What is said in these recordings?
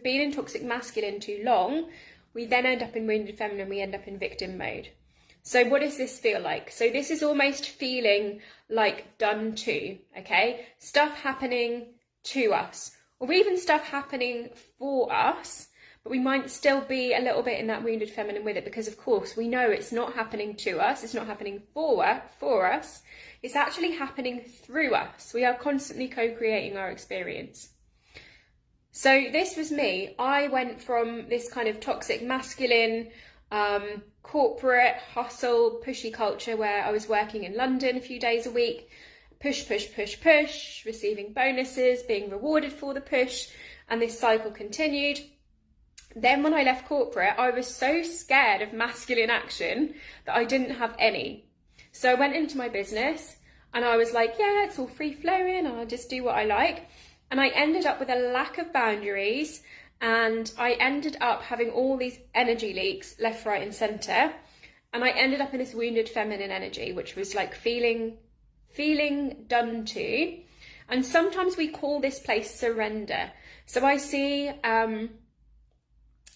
been in toxic masculine too long, we then end up in wounded feminine, we end up in victim mode. So what does this feel like? So this is almost feeling like done to, okay? Stuff happening to us, or even stuff happening for us, but we might still be a little bit in that wounded feminine with it, because of course we know it's not happening to us, it's not happening for us, it's actually happening through us. We are constantly co-creating our experience. So this was me. I went from this kind of toxic masculine, corporate hustle, pushy culture where I was working in London a few days a week, push, receiving bonuses, being rewarded for the push, and this cycle continued. Then when I left corporate, I was so scared of masculine action that I didn't have any. So I went into my business and I was like, yeah, it's all free flowing, I'll just do what I like. And I ended up with a lack of boundaries, and I ended up having all these energy leaks left, right and centre. And I ended up in this wounded feminine energy, which was like feeling done to. And sometimes we call this place surrender. So I see,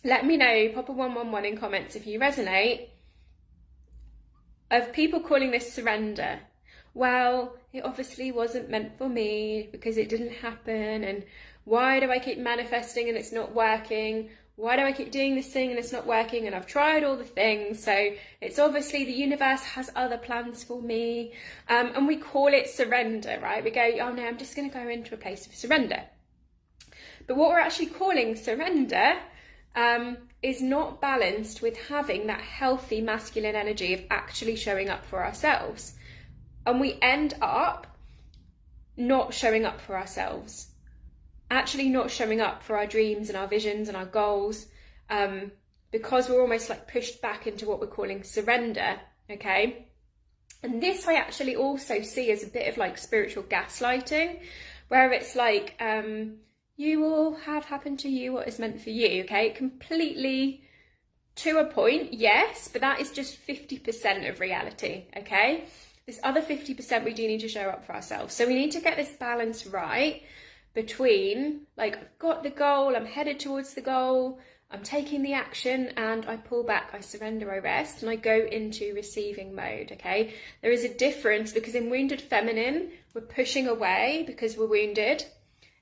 let me know, pop a 111 in comments if you resonate, of people calling this surrender. Well, it obviously wasn't meant for me because it didn't happen, and why do I keep manifesting and it's not working? Why do I keep doing this thing and it's not working, and I've tried all the things, so it's obviously the universe has other plans for me. And we call it surrender, right? We go, oh no, I'm just going to go into a place of surrender. But what we're actually calling surrender is not balanced with having that healthy masculine energy of actually showing up for ourselves. And we end up not showing up for ourselves, actually not showing up for our dreams and our visions and our goals, because we're almost like pushed back into what we're calling surrender, okay? And this I actually also see as a bit of like spiritual gaslighting, where it's like, you will have happened to you what is meant for you, okay? Completely to a point, yes, but that is just 50% of reality, okay? This other 50% we do need to show up for ourselves. So we need to get this balance right between, like, I've got the goal, I'm headed towards the goal, I'm taking the action, and I pull back, I surrender, I rest, and I go into receiving mode, okay? There is a difference, because in wounded feminine, we're pushing away because we're wounded.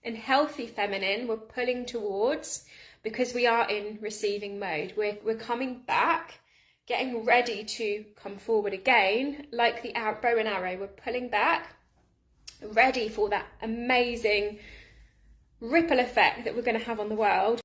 In healthy feminine, we're pulling towards because we are in receiving mode. We're coming back, getting ready to come forward again, like the bow and arrow. We're pulling back, ready for that amazing ripple effect that we're going to have on the world.